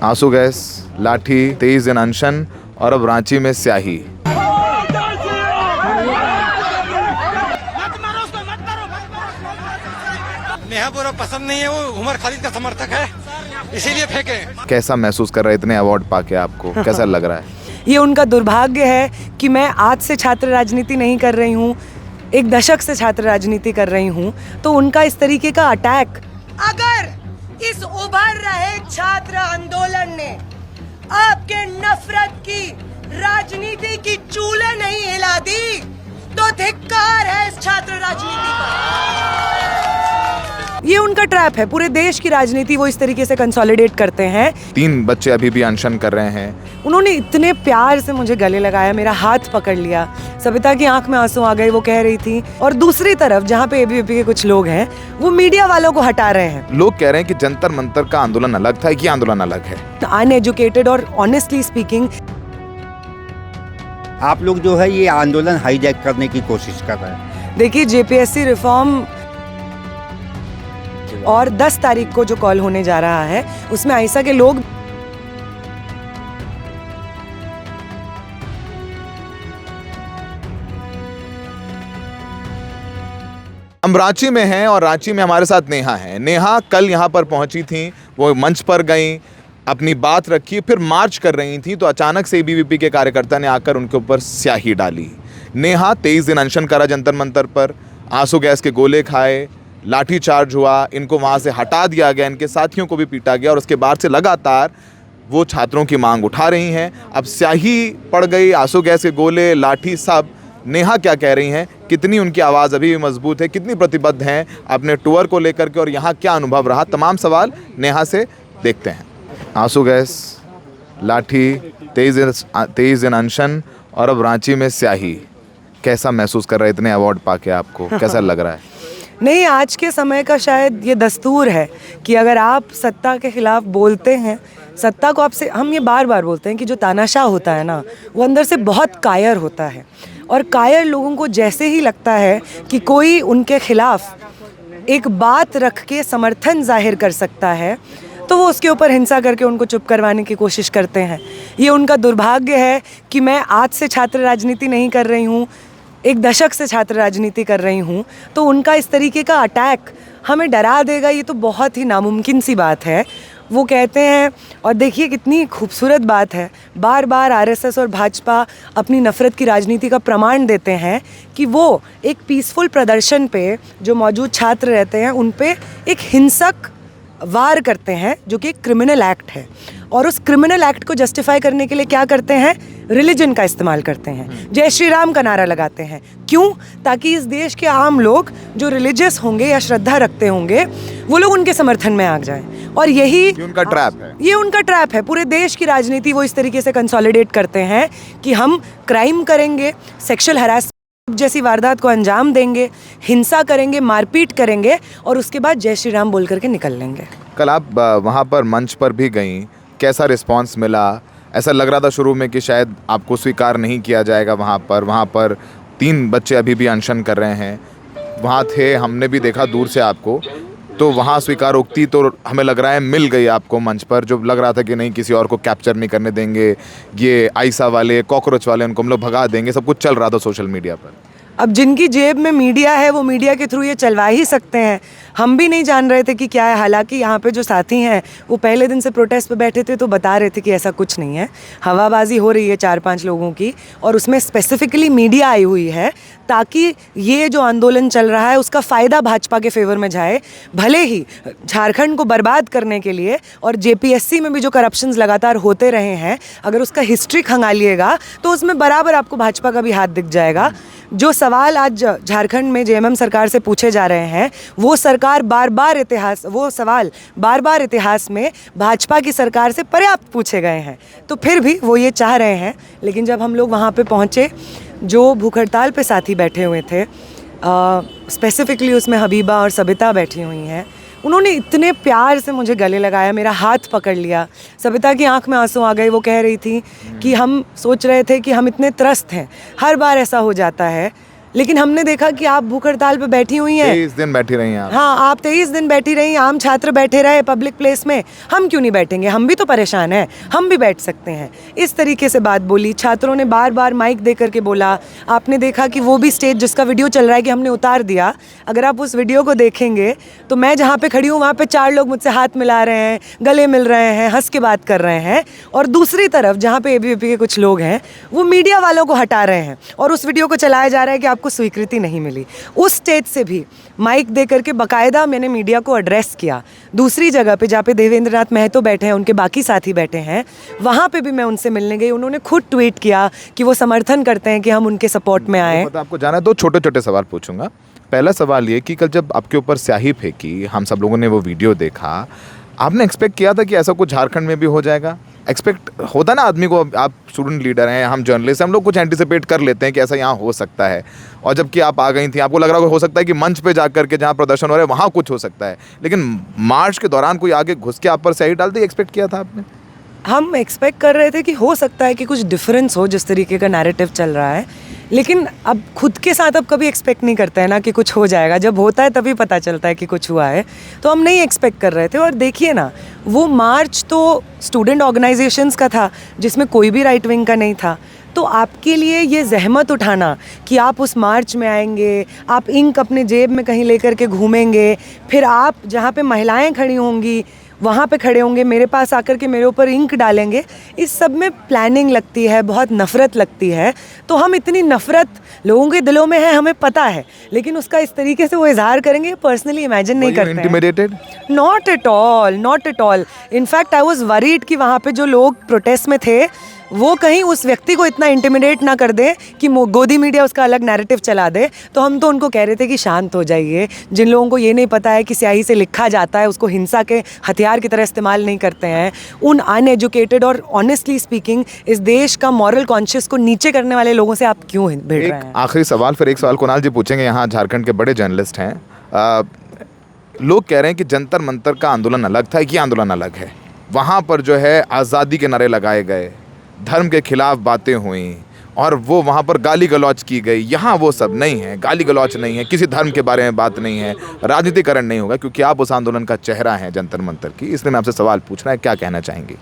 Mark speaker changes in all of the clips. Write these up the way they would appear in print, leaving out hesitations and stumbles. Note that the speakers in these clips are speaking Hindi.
Speaker 1: आंसू गैस, लाठी, 23 दिन अनशन और अब रांची में स्याही।
Speaker 2: नेहा बुरा पसंद नहीं है, वो उमर खालिद का समर्थक है, इसीलिए फेंके।
Speaker 1: कैसा महसूस कर रहे हैं इतने अवार्ड पाके? आपको कैसा लग रहा है?
Speaker 3: ये उनका दुर्भाग्य है कि मैं आज से छात्र राजनीति नहीं कर रही हूँ, एक दशक से छात्र राजनीति कर रही हूँ, तो उनका इस तरीके का अटैक। अगर इस उभर रहे छात्र आंदोलन ने आपके नफरत की राजनीति की चूल्हे नहीं हिला दी तो धिक्कार है इस छात्र राजनीति पर। ये उनका ट्रैप है। पूरे देश की राजनीति वो इस तरीके से कंसोलिडेट करते हैं।
Speaker 1: 3 बच्चे अभी भी अनशन कर रहे हैं।
Speaker 3: उन्होंने इतने प्यार से मुझे गले लगाया, मेरा हाथ पकड़ लिया, सविता की आंख में आंसू आ गए, वो कह रही थी। और दूसरी तरफ जहाँ पे एबीवीपी के कुछ लोग हैं वो मीडिया वालों को हटा रहे हैं।
Speaker 1: लोग कह रहे हैं कि जंतर मंतर का आंदोलन अलग था, ये आंदोलन अलग है।
Speaker 3: अनएजुकेटेड और ऑनेस्टली स्पीकिंग,
Speaker 4: आप लोग जो है ये आंदोलन हाईजैक करने की कोशिश कर रहे हैं।
Speaker 3: देखिए जेपीएससी रिफॉर्म और 10 तारीख को जो कॉल होने जा रहा है उसमें आईसा के लोग
Speaker 1: हम रांची में हैं और रांची में हमारे साथ नेहा है। नेहा कल यहाँ पर पहुंची थी, वो मंच पर गई, अपनी बात रखी, फिर मार्च कर रही थी तो अचानक से एबीवीपी के कार्यकर्ता ने आकर उनके ऊपर स्याही डाली। नेहा 23 दिन अनशन करा जंतर मंतर पर, आंसू गैस के गोले खाए, लाठी चार्ज हुआ, इनको वहाँ से हटा दिया गया, इनके साथियों को भी पीटा गया और उसके बाद से लगातार वो छात्रों की मांग उठा रही हैं। अब स्याही पड़ गई, आंसू गैस के गोले, लाठी, सब। नेहा क्या कह रही हैं, कितनी उनकी आवाज़ अभी भी मजबूत है, कितनी प्रतिबद्ध हैं अपने टूर को लेकर के और यहाँ क्या अनुभव रहा, तमाम सवाल नेहा से देखते हैं। आंसू गैस, लाठी, 23 दिन अनशन और अब रांची में स्याही। कैसा महसूस कर रहे हैं इतने अवार्ड पाके? आपको कैसा लग रहा है?
Speaker 3: नहीं, आज के समय का शायद ये दस्तूर है कि अगर आप सत्ता के खिलाफ बोलते हैं, सत्ता को आपसे, हम ये बार बार बोलते हैं कि जो तानाशाह होता है ना वो अंदर से बहुत कायर होता है और कायर लोगों को जैसे ही लगता है कि कोई उनके खिलाफ एक बात रख के समर्थन जाहिर कर सकता है तो वो उसके ऊपर हिंसा करके उनको चुप करवाने की कोशिश करते हैं। ये उनका दुर्भाग्य है कि मैं आज से छात्र राजनीति नहीं कर रही हूँ, एक दशक से छात्र राजनीति कर रही हूँ, तो उनका इस तरीके का अटैक हमें डरा देगा, ये तो बहुत ही नामुमकिन सी बात है। वो कहते हैं, और देखिए कितनी खूबसूरत बात है, बार बार आरएसएस और भाजपा अपनी नफ़रत की राजनीति का प्रमाण देते हैं कि वो एक पीसफुल प्रदर्शन पे जो मौजूद छात्र रहते हैं उन पे एक हिंसक वार करते हैं जो कि एक क्रिमिनल एक्ट है, और उस क्रिमिनल एक्ट को जस्टिफाई करने के लिए क्या करते हैं, रिलीजन का इस्तेमाल करते हैं, जय श्री राम का नारा लगाते हैं। क्यों? ताकि इस देश के आम लोग जो रिलीजियस होंगे या श्रद्धा रखते होंगे वो लोग उनके समर्थन में आ जाएं। और यही
Speaker 1: उनका ट्रैप है।
Speaker 3: ये उनका ट्रैप है। पूरे देश की राजनीति वो इस तरीके से कंसोलिडेट करते हैं कि हम क्राइम करेंगे, सेक्सुअल हरासमेंट जैसी वारदात को अंजाम देंगे, हिंसा करेंगे, मारपीट करेंगे और उसके बाद जय श्री राम बोल करके निकल लेंगे।
Speaker 1: कल आप वहाँ पर मंच पर भी गई, कैसा रिस्पांस मिला? ऐसा लग रहा था शुरू में कि शायद आपको स्वीकार नहीं किया जाएगा वहाँ पर 3 बच्चे अभी भी अनशन कर रहे हैं, वहाँ थे, हमने भी देखा दूर से आपको, तो वहाँ स्वीकारोक्ति तो हमें लग रहा है मिल गई आपको मंच पर, जो लग रहा था कि नहीं किसी और को कैप्चर नहीं करने देंगे, ये आईसा वाले, कॉकरोच वाले, उनको हम लोग भगा देंगे, सब कुछ चल रहा था सोशल मीडिया पर।
Speaker 3: अब जिनकी जेब में मीडिया है वो मीडिया के थ्रू ये चलवा ही सकते हैं। हम भी नहीं जान रहे थे कि क्या है। हालांकि यहाँ पे जो साथी हैं वो पहले दिन से प्रोटेस्ट पे बैठे थे तो बता रहे थे कि ऐसा कुछ नहीं है, हवाबाजी हो रही है 4-5 लोगों की, और उसमें स्पेसिफिकली मीडिया आई हुई है ताकि ये जो आंदोलन चल रहा है उसका फ़ायदा भाजपा के फेवर में जाए, भले ही झारखंड को बर्बाद करने के लिए। और जेपीएससी में भी जो करप्शंस लगातार होते रहे हैं, अगर उसका हिस्ट्री खंगालिएगा तो उसमें बराबर आपको भाजपा का भी हाथ दिख जाएगा। जो सवाल आज झारखंड में जेएमएम सरकार से पूछे जा रहे हैं वो सवाल बार बार इतिहास में भाजपा की सरकार से पर्याप्त पूछे गए हैं, तो फिर भी वो ये चाह रहे हैं। लेकिन जब हम लोग वहाँ पे पहुँचे, जो भूख हड़ताल पे साथी बैठे हुए थे, स्पेसिफिकली उसमें हबीबा और सबिता बैठी हुई हैं, उन्होंने इतने प्यार से मुझे गले लगाया, मेरा हाथ पकड़ लिया, सविता की आंख में आंसू आ गए। वो कह रही थी कि हम सोच रहे थे कि हम इतने त्रस्त हैं, हर बार ऐसा हो जाता है लेकिन हमने देखा कि आप भूख हड़ताल पे बैठी हुई हैं।
Speaker 1: 23 दिन बैठी रही हैं आप।
Speaker 3: हाँ, आप 23 दिन बैठी रही, आम छात्र बैठे रहे पब्लिक प्लेस में, हम क्यों नहीं बैठेंगे? हम भी तो परेशान हैं, हम भी बैठ सकते हैं। इस तरीके से बात बोली। छात्रों ने बार बार माइक दे करके बोला। आपने देखा कि वो भी स्टेज जिसका वीडियो चल रहा है कि हमने उतार दिया, अगर आप उस वीडियो को देखेंगे तो मैं जहाँ पे खड़ी हूँ वहाँ पे 4 लोग मुझसे हाथ मिला रहे हैं, गले मिल रहे हैं, हंस के बात कर रहे हैं, और दूसरी तरफ जहाँ पे एबीवीपी के कुछ लोग हैं वो मीडिया वालों को हटा रहे हैं और उस वीडियो को चलाया जा रहा है कि आपको स्वीकृति नहीं मिली। उस स्टेज से भी माइक दे करके बाकायदा मैंने मीडिया को एड्रेस किया। दूसरी जगह पे जहाँ पे देवेंद्र नाथ महतो बैठे हैं, उनके बाकी साथी बैठे हैं, वहाँ पे भी मैं उनसे मिलने गई। उन्होंने खुद ट्वीट किया कि वो समर्थन करते हैं कि हम उनके सपोर्ट में आए।
Speaker 1: तो आपको जाना है, 2 छोटे छोटे सवाल पूछूंगा। पहला सवाल ये कि कल जब आपके ऊपर स्याही फेंकी, हम सब लोगों ने वो वीडियो देखा, आपने एक्सपेक्ट किया था कि ऐसा कुछ झारखंड में भी हो जाएगा? एक्सपेक्ट होता ना आदमी को, आप स्टूडेंट लीडर हैं, हम जर्नलिस्ट हैं, हम लोग कुछ एंटिसिपेट कर लेते हैं कि ऐसा यहाँ हो सकता है। और जबकि आप आ गई थी, आपको लग रहा हो सकता है कि मंच पे जा करके जहाँ प्रदर्शन हो रहा है वहाँ कुछ हो सकता है, लेकिन मार्च के दौरान कोई आगे घुस के आप पर स्याही डाल दी, एक्सपेक्ट किया था आपने?
Speaker 3: हम एक्सपेक्ट कर रहे थे कि हो सकता है कि कुछ डिफरेंस हो जिस तरीके का नैरेटिव चल रहा है, लेकिन अब खुद के साथ अब कभी एक्सपेक्ट नहीं करते हैं ना कि कुछ हो जाएगा। जब होता है तभी पता चलता है कि कुछ हुआ है, तो हम नहीं एक्सपेक्ट कर रहे थे। और देखिए ना, वो मार्च तो स्टूडेंट ऑर्गेनाइजेशंस का था जिसमें कोई भी राइट विंग का नहीं था। तो आपके लिए ये जहमत उठाना कि आप उस मार्च में आएंगे, आप इंक अपने जेब में कहीं लेकर के घूमेंगे, फिर आप जहाँ पे महिलाएं खड़ी होंगी वहाँ पे खड़े होंगे, मेरे पास आकर के मेरे ऊपर इंक डालेंगे, इस सब में प्लानिंग लगती है, बहुत नफ़रत लगती है। तो हम इतनी नफ़रत लोगों के दिलों में है, हमें पता है, लेकिन उसका इस तरीके से वो इजहार करेंगे, पर्सनली इमेजिन नहीं करते हैं।
Speaker 1: Intimidated?
Speaker 3: Not at all, not at all. In fact I was worried कि वहाँ पे जो लोग प्रोटेस्ट में थे वो कहीं उस व्यक्ति को इतना इंटिमिडेट ना कर दे कि गोदी मीडिया उसका अलग नैरेटिव चला दे। तो हम तो उनको कह रहे थे कि शांत हो जाइए। जिन लोगों को ये नहीं पता है कि स्याही से लिखा जाता है उसको हिंसा के हथियार की तरह इस्तेमाल नहीं करते हैं, उन अनएजुकेटेड और ऑनेस्टली स्पीकिंग इस देश का मॉरल कॉन्शियस को नीचे करने वाले लोगों से आप क्यों भिड़ रहे हैं?
Speaker 1: आखिरी सवाल, फिर एक सवाल कुणाल जी पूछेंगे, यहाँ झारखंड के बड़े जर्नलिस्ट हैं। लोग कह रहे हैं कि जंतर मंतर का आंदोलन अलग था, ये आंदोलन अलग है। वहाँ पर जो है आज़ादी के नारे लगाए गए, धर्म के खिलाफ बातें हुई और वो वहाँ पर गाली गलौच की गई। यहाँ वो सब नहीं है, गाली गलौच नहीं है, किसी धर्म के बारे में बात नहीं है, राजनीतिकरण नहीं होगा, क्योंकि आप उस आंदोलन का चेहरा हैं जंतर मंतर की। इसलिए मैं आपसे सवाल पूछना है, क्या कहना चाहेंगे?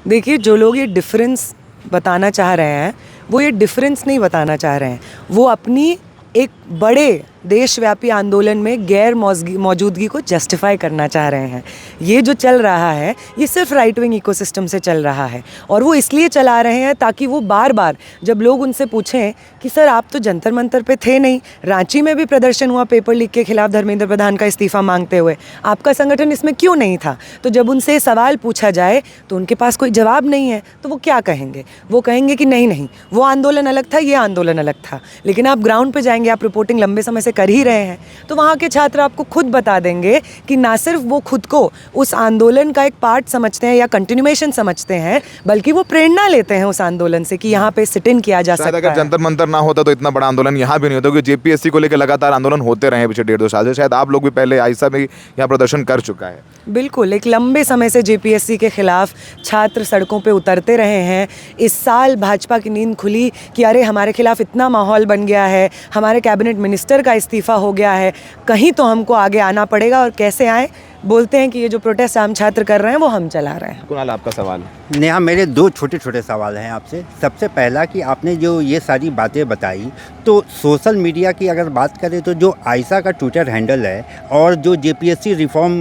Speaker 3: देखिए, जो लोग ये डिफरेंस बताना चाह रहे हैं वो ये डिफरेंस नहीं बताना चाह रहे हैं, वो अपनी एक बड़े देशव्यापी आंदोलन में गैर मौजूदगी को जस्टिफाई करना चाह रहे हैं। ये जो चल रहा है ये सिर्फ राइट विंग इकोसिस्टम से चल रहा है, और वो इसलिए चला रहे हैं ताकि वो बार बार जब लोग उनसे पूछें कि सर आप तो जंतर मंतर पे थे नहीं, रांची में भी प्रदर्शन हुआ पेपर लीक के खिलाफ धर्मेंद्र प्रधान का इस्तीफा मांगते हुए, आपका संगठन इसमें क्यों नहीं था? तो जब उनसे सवाल पूछा जाए तो उनके पास कोई जवाब नहीं है, तो वो क्या कहेंगे? वो कहेंगे कि नहीं, वो आंदोलन अलग था, ये आंदोलन अलग था। लेकिन आप ग्राउंड पे जाएंगे, आप रिपोर्टिंग लंबे समय से कर ही रहे हैं, तो वहाँ के छात्र आपको खुद बता देंगे कि ना सिर्फ वो खुद को उस आंदोलन का एक पार्ट समझते हैं या कंटिन्यूएशन समझते हैं, बल्कि वो प्रेरणा लेते हैं उस आंदोलन से कि यहाँ पे सिट इन किया जा सकता है।
Speaker 1: अगर जंतर मंतर ना होता तो इतना बड़ा आंदोलन यहाँ भी नहीं होता, क्योंकि जेपीएससी को लेकर लगातार आंदोलन होते रहे पिछले 1.5-2 साल से। शायद आप लोग भी पहले आइसा भी यहाँ प्रदर्शन कर चुका है।
Speaker 3: बिल्कुल, एक लंबे समय से जेपीएससी के खिलाफ छात्र सड़कों पे उतरते रहे हैं। इस साल भाजपा की नींद खुली कि अरे हमारे खिलाफ इतना माहौल बन गया है, हमारे कैबिनेट मिनिस्टर का इस्तीफा हो गया है, कहीं तो हमको आगे आना पड़ेगा। और कैसे आए? बोलते हैं कि ये जो प्रोटेस्ट आम छात्र कर रहे हैं वो हम चला रहे हैं।
Speaker 1: कुणाल, आपका सवाल।
Speaker 4: नेहा, मेरे 2 छोटे छोटे सवाल हैं आपसे। सबसे पहला कि आपने जो ये सारी बातें बताई, तो सोशल मीडिया की अगर बात करें तो जो आइसा का ट्विटर हैंडल है और जो जेपीएससी रिफॉर्म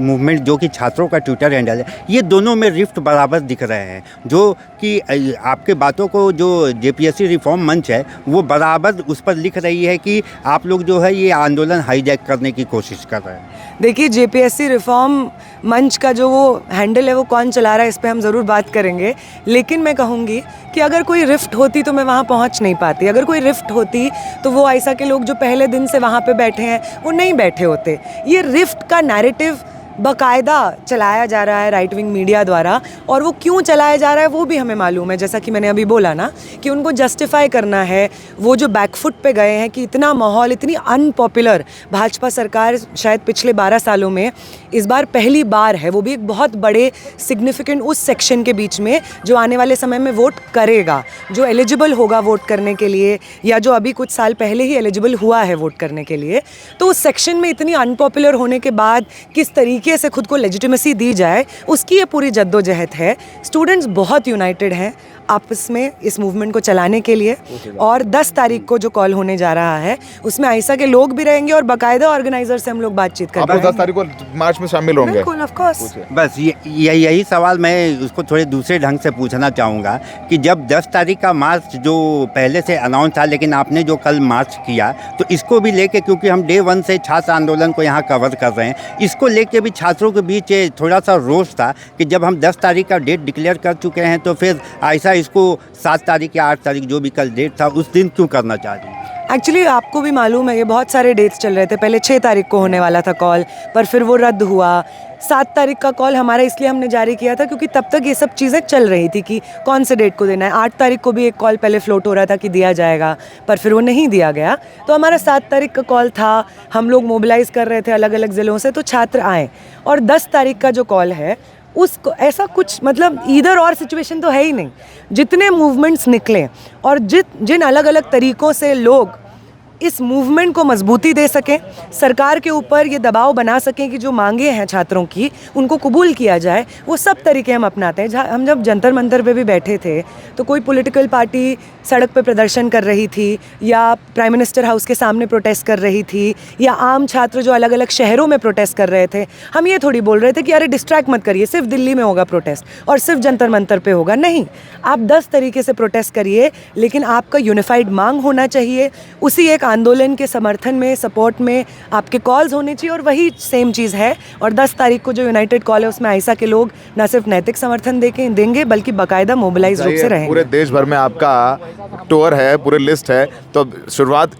Speaker 4: मूवमेंट जो कि छात्रों का ट्विटर हैंडल है, ये दोनों में रिफ्ट बराबर दिख रहे हैं। जो कि आपके बातों को जो जेपीएससी रिफॉर्म मंच है वो बराबर उस पर लिख रही है कि आप लोग जो है ये आंदोलन हाईजैक करने की कोशिश कर रहे हैं।
Speaker 3: देखिए, जेपीएससी रिफॉर्म मंच का जो वो हैंडल है वो कौन चला रहा है इस पे हम ज़रूर बात करेंगे, लेकिन मैं कहूँगी कि अगर कोई रिफ्ट होती तो मैं वहाँ पहुँच नहीं पाती। अगर कोई रिफ्ट होती तो वो आइसा के लोग जो पहले दिन से वहाँ पे बैठे हैं वो नहीं बैठे होते। ये रिफ्ट का नैरेटिव बाकायदा चलाया जा रहा है राइट विंग मीडिया द्वारा, और वो क्यों चलाया जा रहा है वो भी हमें मालूम है। जैसा कि मैंने अभी बोला ना कि उनको जस्टिफाई करना है, वो जो बैकफुट पे गए हैं कि इतना माहौल, इतनी अनपॉपुलर भाजपा सरकार शायद पिछले 12 सालों में इस बार पहली बार है, वो भी एक बहुत बड़े सिग्निफिकेंट उस सेक्शन के बीच में जो आने वाले समय में वोट करेगा, जो एलिजिबल होगा वोट करने के लिए, या जो अभी कुछ साल पहले ही एलिजिबल हुआ है वोट करने के लिए। तो उस सेक्शन में इतनी अनपॉपुलर होने के बाद किस तरीके से खुद को लेजिटिमेसी दी जाए, उसकी ये पूरी जद्दोजहद है। स्टूडेंट्स बहुत यूनाइटेड हैं आपस में इस मूवमेंट को चलाने के लिए, और 10 तारीख को जो कॉल होने जा रहा है उसमें आइसा के लोग भी रहेंगे और बाकायदा ऑर्गेनाइजर से हम लोग बातचीत कर रहे हैं।
Speaker 1: 10 तारीख को मार्च में शामिल होंगे?
Speaker 3: बिल्कुल, ऑफ कोर्स।
Speaker 4: बस यही सवाल मैं उसको थोड़े दूसरे ढंग से पूछना चाहूँगा कि जब 10 तारीख का मार्च जो पहले से अनाउंस था, लेकिन आपने जो कल मार्च किया, तो इसको भी लेके, क्योंकि हम डे 1 से छात्र आंदोलन को यहाँ कवर कर रहे हैं, इसको लेके भी छात्रों के बीच थोड़ा सा रोष था कि जब हम 10 तारीख का डेट डिक्लेयर कर चुके हैं तो फिर ऐसा इसको 7 तारीख या 8 तारीख जो भी कल डेट था उस दिन क्यों करना चाह रही है?
Speaker 3: एक्चुअली आपको भी मालूम है ये बहुत सारे डेट्स चल रहे थे। पहले 6 तारीख को होने वाला था कॉल, पर फिर वो रद्द हुआ। 7 तारीख का कॉल हमारा इसलिए हमने जारी किया था क्योंकि तब तक ये सब चीज़ें चल रही थी कि कौन से डेट को देना है। 8 तारीख को भी एक कॉल पहले फ्लोट हो रहा था कि दिया जाएगा, पर फिर वो नहीं दिया गया। तो हमारा 7 तारीख का कॉल था, हम लोग मोबिलाइज़ कर रहे थे अलग अलग ज़िलों से, तो छात्र आए। और 10 तारीख का जो कॉल है उसको ऐसा कुछ मतलब इधर और सिचुएशन तो है ही नहीं। जितने मूवमेंट्स निकले और जिन अलग अलग तरीक़ों से लोग इस मूवमेंट को मजबूती दे सकें, सरकार के ऊपर ये दबाव बना सकें कि जो मांगे हैं छात्रों की उनको कबूल किया जाए, वो सब तरीके हम अपनाते हैं। हम जब जंतर मंतर पे भी बैठे थे तो कोई पॉलिटिकल पार्टी सड़क पे प्रदर्शन कर रही थी या प्राइम मिनिस्टर हाउस के सामने प्रोटेस्ट कर रही थी या आम छात्र जो अलग अलग शहरों में प्रोटेस्ट कर रहे थे, हम ये थोड़ी बोल रहे थे कि अरे डिस्ट्रैक्ट मत करिए, सिर्फ दिल्ली में होगा प्रोटेस्ट और सिर्फ जंतर मंतर पे होगा। नहीं, आप 10 तरीके से प्रोटेस्ट करिए, लेकिन आपका यूनिफाइड मांग होना चाहिए। उसी एक आंदोलन के समर्थन में, सपोर्ट में आपके कॉल्स होने चाहिए, और वही सेम चीज़ है। और 10 तारीख को जो यूनाइटेड कॉल है उसमें आइसा के लोग न सिर्फ नैतिक समर्थन देंगे बल्कि बाकायदा मोबिलाइज रूप से रहेंगे।
Speaker 1: पूरे देश भर में आपका टूर है, पूरे लिस्ट है। तो शुरुआत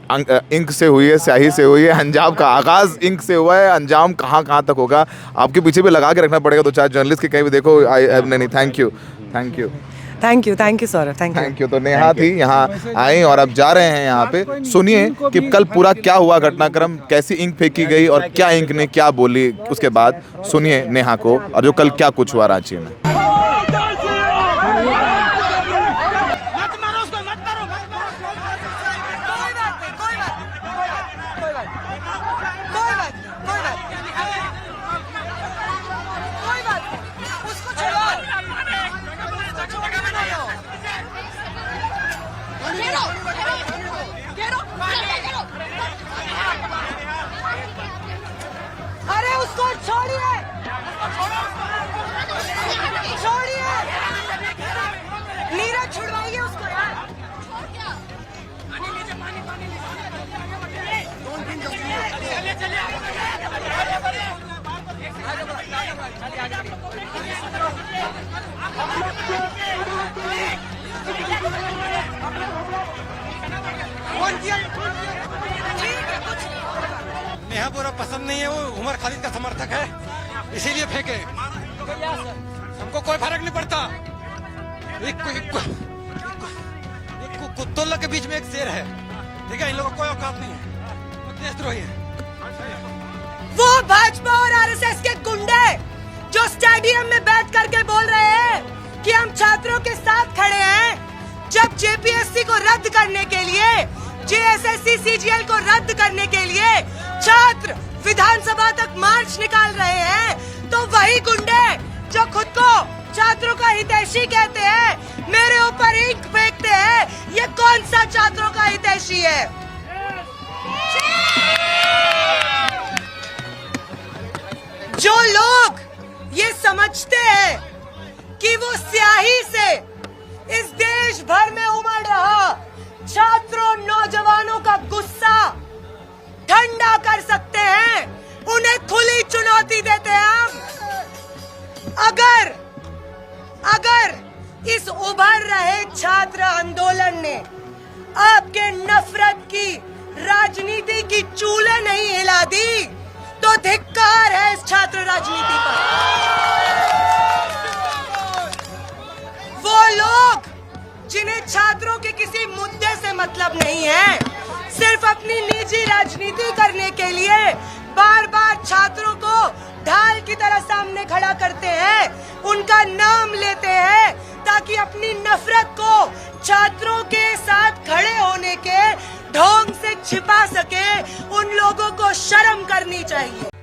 Speaker 1: इंक से हुई है, स्याही से हुई है, अंजाम का आगाज़ इंक से हुआ है, अंजाम कहाँ तक होगा आपके पीछे भी लगा के रखना पड़ेगा। तो चाहे जर्नलिस्ट के कहीं भी देखो, नहीं, thank you Saurabh, thank you. तो नेहा थी, यहाँ आई और अब जा रहे हैं यहाँ पे। सुनिए कि कल पूरा क्या हुआ घटनाक्रम, कैसी इंक फेंकी गई और क्या इंक ने क्या बोली उसके बाद। सुनिए नेहा को और जो कल क्या कुछ हुआ रांची में।
Speaker 3: अरे उसको छोड़िए, नीरज छुड़वाइए उसको यार।
Speaker 2: नेहा पूरा पसंद नहीं है, वो उमर खालिद का समर्थक है, इसीलिए फेंके। हमको कोई फर्क नहीं पड़ता। कुत्तों के बीच में एक शेर है, ठीक है, इन लोगों को कोई औकात नहीं है, देशद्रोही है।
Speaker 3: वो भाजपा और आरएसएस के गुंडे जो स्टेडियम में बैठ करके बोल रहे हैं कि हम छात्रों के साथ खड़े हैं, जब जेपीएससी को रद्द करने के लिए, जेएसएससी सीजीएल को रद्द करने के लिए छात्र विधानसभा तक मार्च निकाल रहे हैं, तो वही गुंडे जो खुद को छात्रों का हितैषी कहते हैं, मेरे ऊपर इंक फेंकते हैं। ये कौन सा छात्रों का हितैषी है? जो लोग ये समझते हैं कि वो स्याही से इस देश भर में उमड़ रहा छात्रों, नौजवानों का गुस्सा ठंडा कर सकते हैं, उन्हें खुली चुनौती देते हैं हम। अगर इस उभर रहे छात्र आंदोलन ने आपके नफरत की राजनीति की चूल्हे नहीं हिला दी, तो धिक्कार है इस छात्र राजनीति पर। वो लोग जिन्हें छात्रों के किसी मुद्दे से मतलब नहीं है, सिर्फ अपनी निजी राजनीति करने के लिए बार बार छात्रों को ढाल की तरह सामने खड़ा करते हैं, उनका नाम लेते हैं ताकि अपनी नफरत को छात्रों के साथ खड़े होने के ढोंग से छिपा सके। उन लोगों को शर्म करनी चाहिए।